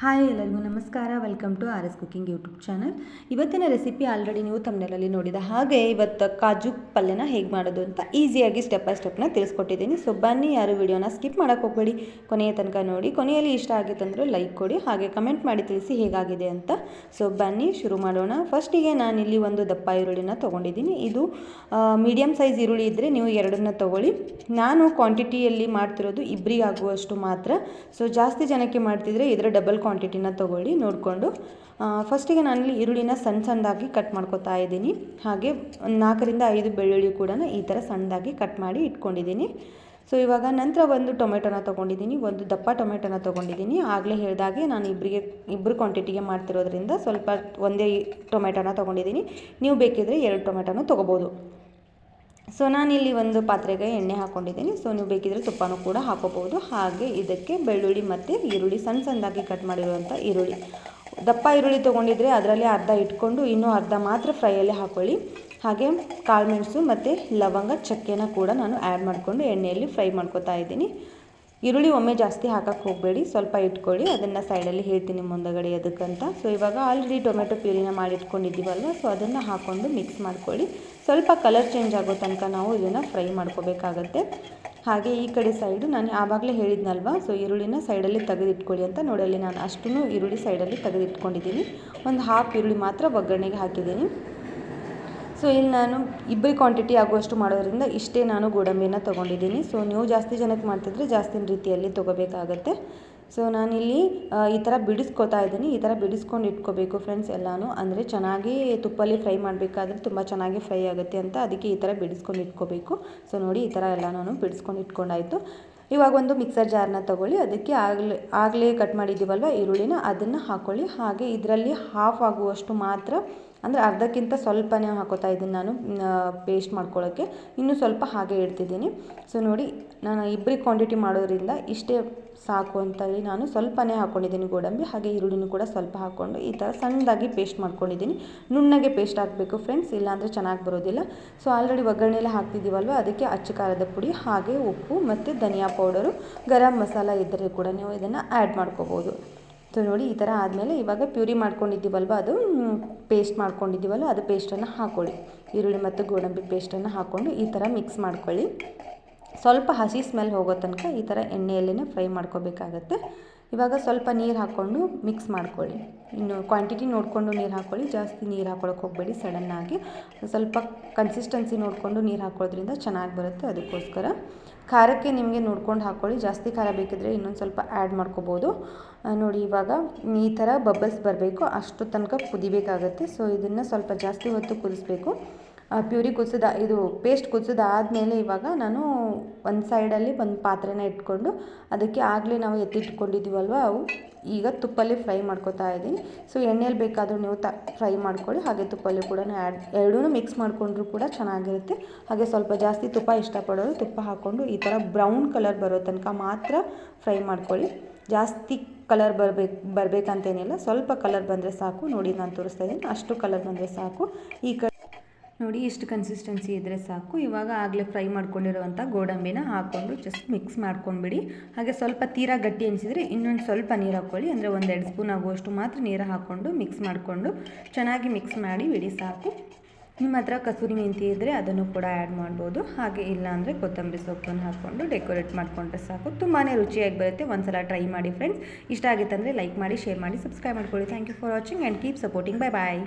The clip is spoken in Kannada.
ಹಾಯ್ ಎಲ್ಲರಿಗೂ ನಮಸ್ಕಾರ. Welcome to R S cooking YouTube channel. ಇವತ್ತಿನ ರೆಸಿಪಿ ಆಲ್ರೆಡಿ ನೀವು ತಮ್ಮನೇಲಲ್ಲಿ ನೋಡಿದ ಹಾಗೆ ಇವತ್ತು ಕಾಜು ಪಲ್ಯನ ಹೇಗೆ ಮಾಡೋದು ಅಂತ ಈಸಿಯಾಗಿ ಸ್ಟೆಪ್ ಬೈ ಸ್ಟೆಪ್ನ ತಿಳಿಸ್ಕೊಟ್ಟಿದ್ದೀನಿ. ಸೊ ಬನ್ನಿ, ಯಾರು ವಿಡಿಯೋನ ಸ್ಕಿಪ್ ಮಾಡೋಕ್ಕೆ ಹೋಗಬೇಡಿ, ಕೊನೆಯ ತನಕ ನೋಡಿ. ಕೊನೆಯಲ್ಲಿ ಇಷ್ಟ ಆಗಿತ್ತಂದ್ರೆ ಲೈಕ್ ಕೊಡಿ, ಹಾಗೆ ಕಮೆಂಟ್ ಮಾಡಿ ತಿಳಿಸಿ ಹೇಗಾಗಿದೆ ಅಂತ. ಸೊ ಬನ್ನಿ ಶುರು ಮಾಡೋಣ. ಫಸ್ಟಿಗೆ ನಾನಿಲ್ಲಿ ಒಂದು ದಪ್ಪ ಈರುಳ್ಳಿನ ತೊಗೊಂಡಿದ್ದೀನಿ. ಇದು ಮೀಡಿಯಮ್ ಸೈಜ್ ಈರುಳ್ಳಿ ಇದ್ದರೆ ನೀವು ಎರಡನ್ನ ತೊಗೊಳ್ಳಿ. ನಾನು ಕ್ವಾಂಟಿಟಿಯಲ್ಲಿ ಮಾಡ್ತಿರೋದು ಇಬ್ಬರಿಗೆ ಆಗುವಷ್ಟು ಮಾತ್ರ. ಸೊ ಜಾಸ್ತಿ ಜನಕ್ಕೆ ಮಾಡ್ತಿದ್ರೆ ಇದರ ಡಬಲ್ ಕ್ವಾಂಟಿಟಿನ ತೊಗೊಳ್ಳಿ ನೋಡಿಕೊಂಡು. ಫಸ್ಟಿಗೆ ನಾನಿಲ್ಲಿ ಈರುಳ್ಳಿನ ಸಣ್ಣದಾಗಿ ಕಟ್ ಮಾಡ್ಕೊತಾ ಇದ್ದೀನಿ. ಹಾಗೆ 4ರಿಂದ 5 ಬೆಳ್ಳುಳ್ಳಿ ಕೂಡ ಈ ಥರ ಸಣ್ಣದಾಗಿ ಕಟ್ ಮಾಡಿ ಇಟ್ಕೊಂಡಿದ್ದೀನಿ. ಸೊ ಇವಾಗ ನಂತರ ಒಂದು ಟೊಮೆಟೊನ ತೊಗೊಂಡಿದ್ದೀನಿ, ಒಂದು ದಪ್ಪ ಟೊಮೆಟೊನ ತೊಗೊಂಡಿದ್ದೀನಿ. ಆಗಲೇ ಹೇಳಿದಾಗೆ ನಾನು ಇಬ್ಬರು ಕ್ವಾಂಟಿಟಿಗೆ ಮಾಡ್ತಿರೋದ್ರಿಂದ ಸ್ವಲ್ಪ ಒಂದೇ ಟೊಮೆಟೊನ ತೊಗೊಂಡಿದ್ದೀನಿ. ನೀವು ಬೇಕಿದ್ರೆ 2 ಟೊಮೆಟೊನ ತೊಗೋಬೋದು. ಸೊ ನಾನಿಲ್ಲಿ ಒಂದು ಪಾತ್ರೆಗೆ ಎಣ್ಣೆ ಹಾಕ್ಕೊಂಡಿದ್ದೀನಿ. ಸೊ ನೀವು ಬೇಕಿದ್ರೆ ತುಪ್ಪನೂ ಕೂಡ ಹಾಕೋಬೋದು. ಹಾಗೆ ಇದಕ್ಕೆ ಬೆಳ್ಳುಳ್ಳಿ ಮತ್ತು ಈರುಳ್ಳಿ ಸಣ್ಣದಾಗಿ ಕಟ್ ಮಾಡಿರುವಂಥ ಈರುಳ್ಳಿ, ದಪ್ಪ ಈರುಳ್ಳಿ ತೊಗೊಂಡಿದ್ರೆ ಅದರಲ್ಲಿ ಅರ್ಧ ಇಟ್ಕೊಂಡು ಇನ್ನೂ ಅರ್ಧ ಮಾತ್ರ ಫ್ರೈಯಲ್ಲಿ ಹಾಕ್ಕೊಳ್ಳಿ. ಹಾಗೆ ಕಾಳುಮೆಣಸು ಮತ್ತು ಲವಂಗ ಚಕ್ಕೆನ ಕೂಡ ನಾನು ಆ್ಯಡ್ ಮಾಡಿಕೊಂಡು ಎಣ್ಣೆಯಲ್ಲಿ ಫ್ರೈ ಮಾಡ್ಕೊತಾ ಇದ್ದೀನಿ. ಈರುಳ್ಳಿ ಒಮ್ಮೆ ಜಾಸ್ತಿ ಹಾಕಕ್ಕೆ ಹೋಗಬೇಡಿ, ಸ್ವಲ್ಪ ಇಟ್ಕೊಳ್ಳಿ. ಅದನ್ನು ಸೈಡಲ್ಲಿ ಹೇಳ್ತೀನಿ ಮುಂದಗಡೆ ಅದಕ್ಕಂತ. ಸೊ ಇವಾಗ ಆಲ್ರೆಡಿ ಟೊಮೆಟೊ ಪ್ಯೂರಿನ ಮಾಡಿಟ್ಕೊಂಡಿದ್ದೀವಲ್ವ, ಸೊ ಅದನ್ನು ಹಾಕ್ಕೊಂಡು ಮಿಕ್ಸ್ ಮಾಡ್ಕೊಳ್ಳಿ. ಸ್ವಲ್ಪ ಕಲರ್ ಚೇಂಜ್ ಆಗೋ ತನಕ ನಾವು ಇದನ್ನು ಫ್ರೈ ಮಾಡ್ಕೋಬೇಕಾಗತ್ತೆ. ಹಾಗೆ ಈ ಕಡೆ ಸೈಡು ನಾನು ಆವಾಗಲೇ ಹೇಳಿದ್ನಲ್ವ, ಸೊ ಈರುಳ್ಳಿನ ಸೈಡಲ್ಲಿ ತೆಗೆದಿಟ್ಕೊಳ್ಳಿ ಅಂತ. ನೋಡಲ್ಲಿ ನಾನು ಅಷ್ಟೂ ಈರುಳ್ಳಿ ಸೈಡಲ್ಲಿ ತೆಗೆದಿಟ್ಕೊಂಡಿದ್ದೀನಿ. ಒಂದು ಹಾಫ್ ಈರುಳ್ಳಿ ಮಾತ್ರ ಒಗ್ಗರಣೆಗೆ ಹಾಕಿದ್ದೀನಿ. ಸೊ ಇಲ್ಲಿ ನಾನು ಇಬ್ಬರು ಕ್ವಾಂಟಿಟಿ ಆಗುವಷ್ಟು ಮಾಡೋದ್ರಿಂದ ಇಷ್ಟೇ ನಾನು ಗೋಡಂಬಿನ ತೊಗೊಂಡಿದ್ದೀನಿ. ಸೊ ನೀವು ಜಾಸ್ತಿ ಜನಕ್ಕೆ ಮಾಡ್ತಿದ್ರೆ ಜಾಸ್ತಿ ರೀತಿಯಲ್ಲಿ ತೊಗೋಬೇಕಾಗತ್ತೆ. ಸೊ ನಾನಿಲ್ಲಿ ಈ ಥರ ಬಿಡಿಸ್ಕೊತಾ ಇದ್ದೀನಿ. ಈ ಥರ ಬಿಡಿಸ್ಕೊಂಡು ಇಟ್ಕೋಬೇಕು ಫ್ರೆಂಡ್ಸ್ ಎಲ್ಲನೂ. ಅಂದರೆ ಚೆನ್ನಾಗಿ ತುಪ್ಪಲ್ಲಿ ಫ್ರೈ ಮಾಡಬೇಕಾದ್ರೆ ತುಂಬ ಚೆನ್ನಾಗಿ ಫ್ರೈ ಆಗುತ್ತೆ ಅಂತ, ಅದಕ್ಕೆ ಈ ಥರ ಬಿಡಿಸ್ಕೊಂಡು ಇಟ್ಕೋಬೇಕು. ಸೊ ನೋಡಿ, ಈ ಥರ ಎಲ್ಲ ನಾನು ಬಿಡಿಸ್ಕೊಂಡು ಇಟ್ಕೊಂಡಾಯಿತು. ಇವಾಗ ಒಂದು ಮಿಕ್ಸರ್ ಜಾರ್ನ ತೊಗೊಳ್ಳಿ. ಅದಕ್ಕೆ ಆಗಲೇ ಕಟ್ ಮಾಡಿದ್ದೀವಲ್ವ ಈರುಳ್ಳಿನ, ಅದನ್ನು ಹಾಕ್ಕೊಳ್ಳಿ. ಹಾಗೆ ಇದರಲ್ಲಿ ಹಾಫ್ ಆಗುವಷ್ಟು ಮಾತ್ರ, ಅಂದರೆ ಅರ್ಧಕ್ಕಿಂತ ಸ್ವಲ್ಪನೇ ಹಾಕೋತಾ ಇದ್ದೀನಿ ನಾನು ಪೇಸ್ಟ್ ಮಾಡ್ಕೊಳ್ಳೋಕ್ಕೆ. ಇನ್ನೂ ಸ್ವಲ್ಪ ಹಾಗೆ ಇಡ್ತಿದ್ದೀನಿ. ಸೊ ನೋಡಿ, ನಾನು ಇಬ್ಬರಿಗೆ ಕ್ವಾಂಟಿಟಿ ಮಾಡೋದ್ರಿಂದ ಇಷ್ಟೇ ಸಾಕು ಅಂತೇಳಿ ನಾನು ಸ್ವಲ್ಪನೇ ಹಾಕ್ಕೊಂಡಿದ್ದೀನಿ ಗೋಡಂಬಿ. ಹಾಗೆ ಈರುಳ್ಳಿನೂ ಕೂಡ ಸ್ವಲ್ಪ ಹಾಕ್ಕೊಂಡು ಈ ಥರ ಸಣ್ಣದಾಗಿ ಪೇಸ್ಟ್ ಮಾಡ್ಕೊಂಡಿದ್ದೀನಿ. ನುಣ್ಣಗೆ ಪೇಸ್ಟ್ ಹಾಕಬೇಕು ಫ್ರೆಂಡ್ಸ್, ಇಲ್ಲಾಂದರೆ ಚೆನ್ನಾಗಿ ಬರೋದಿಲ್ಲ. ಸೊ ಆಲ್ರೆಡಿ ಒಗ್ಗರಣೆಲ್ಲ ಹಾಕ್ತಿದ್ದೀವಲ್ವ, ಅದಕ್ಕೆ ಅಚ್ಚ ಖಾರದ ಪುಡಿ, ಹಾಗೆ ಉಪ್ಪು ಮತ್ತು ಧನಿಯಾ ಪೌಡರು, ಗರಂ ಮಸಾಲ ಇದ್ದರೆ ಕೂಡ ನೀವು ಇದನ್ನು ಆ್ಯಡ್ ಮಾಡ್ಕೋಬೋದು. ಸೊ ನೋಡಿ, ಈ ಥರ ಆದಮೇಲೆ ಇವಾಗ ಪ್ಯೂರಿ ಮಾಡ್ಕೊಂಡಿದ್ದೀವಲ್ವ, ಅದು ಪೇಸ್ಟ್ ಮಾಡ್ಕೊಂಡಿದ್ದೀವಲ್ವ, ಅದು ಪೇಸ್ಟನ್ನು ಹಾಕ್ಕೊಳ್ಳಿ. ಈರುಳ್ಳಿ ಮತ್ತು ಗೋಡಂಬಿ ಪೇಸ್ಟನ್ನು ಹಾಕ್ಕೊಂಡು ಈ ಥರ ಮಿಕ್ಸ್ ಮಾಡ್ಕೊಳ್ಳಿ. ಸ್ವಲ್ಪ ಹಸಿ ಸ್ಮೆಲ್ ಹೋಗೋ ತನಕ ಈ ಥರ ಎಣ್ಣೆಯಲ್ಲೇ ಫ್ರೈ ಮಾಡ್ಕೋಬೇಕಾಗತ್ತೆ. ಇವಾಗ ಸ್ವಲ್ಪ ನೀರು ಹಾಕ್ಕೊಂಡು ಮಿಕ್ಸ್ ಮಾಡ್ಕೊಳ್ಳಿ. ಇನ್ನು ಕ್ವಾಂಟಿಟಿ ನೋಡಿಕೊಂಡು ನೀರು ಹಾಕ್ಕೊಳ್ಳಿ, ಜಾಸ್ತಿ ನೀರು ಹಾಕ್ಕೊಳಕ್ಕೆ ಹೋಗಬೇಡಿ ಸಡನ್ನಾಗಿ. ಸ್ವಲ್ಪ ಕನ್ಸಿಸ್ಟೆನ್ಸಿ ನೋಡಿಕೊಂಡು ನೀರು ಹಾಕ್ಕೊಳ್ಳೋದ್ರಿಂದ ಚೆನ್ನಾಗಿ ಬರುತ್ತೆ. ಅದಕ್ಕೋಸ್ಕರ ಖಾರಕ್ಕೆ ನಿಮಗೆ ನೋಡ್ಕೊಂಡು ಹಾಕ್ಕೊಳ್ಳಿ. ಜಾಸ್ತಿ ಖಾರ ಬೇಕಿದ್ರೆ ಇನ್ನೊಂದು ಸ್ವಲ್ಪ ಆ್ಯಡ್ ಮಾಡ್ಕೋಬೋದು. ನೋಡಿ, ಇವಾಗ ಈ ಥರ ಬಬಲ್ಸ್ ಬರಬೇಕು, ಅಷ್ಟು ತನಕ ಕುದಿಬೇಕಾಗತ್ತೆ. ಸೊ ಇದನ್ನು ಸ್ವಲ್ಪ ಜಾಸ್ತಿ ಹೊತ್ತು ಕುದಿಸ್ಬೇಕು. ಪ್ಯೂರಿ ಇದು ಪೇಸ್ಟ್ ಕುದಿಸಿದಾದ್ಮೇಲೆ ಇವಾಗ ನಾನು ಒಂದು ಸೈಡಲ್ಲಿ ಒಂದು ಪಾತ್ರೆನ ಇಟ್ಕೊಂಡು ಅದಕ್ಕೆ ಆಗಲೇ ನಾವು ಎತ್ತಿಟ್ಕೊಂಡಿದ್ದೀವಲ್ವ, ಅವು ಈಗ ತುಪ್ಪಲ್ಲಿ ಫ್ರೈ ಮಾಡ್ಕೊತಾ ಇದ್ದೀನಿ. ಸೊ ಎಣ್ಣೆಯಲ್ಲಿ ಬೇಕಾದರೂ ನೀವು ಫ್ರೈ ಮಾಡ್ಕೊಳ್ಳಿ, ಹಾಗೆ ತುಪ್ಪಲ್ಲಿ ಕೂಡ ಎರಡೂ ಮಿಕ್ಸ್ ಮಾಡಿಕೊಂಡ್ರೂ ಕೂಡ ಚೆನ್ನಾಗಿರುತ್ತೆ. ಹಾಗೆ ಸ್ವಲ್ಪ ಜಾಸ್ತಿ ತುಪ್ಪ ಇಷ್ಟಪಡೋರು ತುಪ್ಪ ಹಾಕ್ಕೊಂಡು ಈ ಥರ ಬ್ರೌನ್ ಕಲರ್ ಬರೋ ತನಕ ಮಾತ್ರ ಫ್ರೈ ಮಾಡ್ಕೊಳ್ಳಿ. ಜಾಸ್ತಿ ಕಲರ್ ಬರಬೇಕಂತೇನಿಲ್ಲ, ಸ್ವಲ್ಪ ಕಲರ್ ಬಂದರೆ ಸಾಕು. ನೋಡಿ, ನಾನು ತೋರಿಸ್ತಾ ಇದ್ದೀನಿ, ಅಷ್ಟು ಕಲರ್ ಬಂದರೆ ಸಾಕು. ಈ ನೋಡಿ, ಇಷ್ಟು ಕನ್ಸಿಸ್ಟೆನ್ಸಿ ಇದ್ದರೆ ಸಾಕು. ಇವಾಗ ಆಗಲೇ ಫ್ರೈ ಮಾಡ್ಕೊಂಡಿರುವಂಥ ಗೋಡಂಬಿನ ಹಾಕ್ಕೊಂಡು ಜಸ್ಟ್ ಮಿಕ್ಸ್ ಮಾಡ್ಕೊಂಡ್ಬಿಡಿ. ಹಾಗೆ ಸ್ವಲ್ಪ ತೀರಾ ಗಟ್ಟಿ ಅನಿಸಿದರೆ ಇನ್ನೊಂದು ಸ್ವಲ್ಪ ನೀರು ಹಾಕ್ಕೊಳ್ಳಿ. ಅಂದರೆ 1-2 ಸ್ಪೂನ್ ಆಗುವಷ್ಟು ಮಾತ್ರ ನೀರು ಹಾಕ್ಕೊಂಡು ಮಿಕ್ಸ್ ಮಾಡಿಕೊಂಡು ಚೆನ್ನಾಗಿ ಮಿಕ್ಸ್ ಮಾಡಿ ಬಿಡಿ ಸಾಕು. ನಿಮ್ಮ ಹತ್ರ ಕಸೂರಿ ಮೆಂತಿ ಇದ್ದರೆ ಅದನ್ನು ಕೂಡ ಆ್ಯಡ್ ಮಾಡ್ಬೋದು. ಹಾಗೆ ಇಲ್ಲ ಅಂದರೆ ಕೊತ್ತಂಬರಿ ಸೊಪ್ಪನ್ನು ಹಾಕ್ಕೊಂಡು ಡೆಕೋರೇಟ್ ಮಾಡಿಕೊಂಡ್ರೆ ಸಾಕು. ತುಂಬಾ ರುಚಿಯಾಗಿ ಬರುತ್ತೆ. ಒಂದ್ಸಲ ಟ್ರೈ ಮಾಡಿ ಫ್ರೆಂಡ್ಸ್. ಇಷ್ಟ ಆಗಿತ್ತಂದರೆ ಲೈಕ್ ಮಾಡಿ, ಶೇರ್ ಮಾಡಿ, ಸಬ್ಸ್ಕ್ರೈಬ್ ಮಾಡ್ಕೊಳ್ಳಿ. Thank you for watching and keep supporting. Bye bye.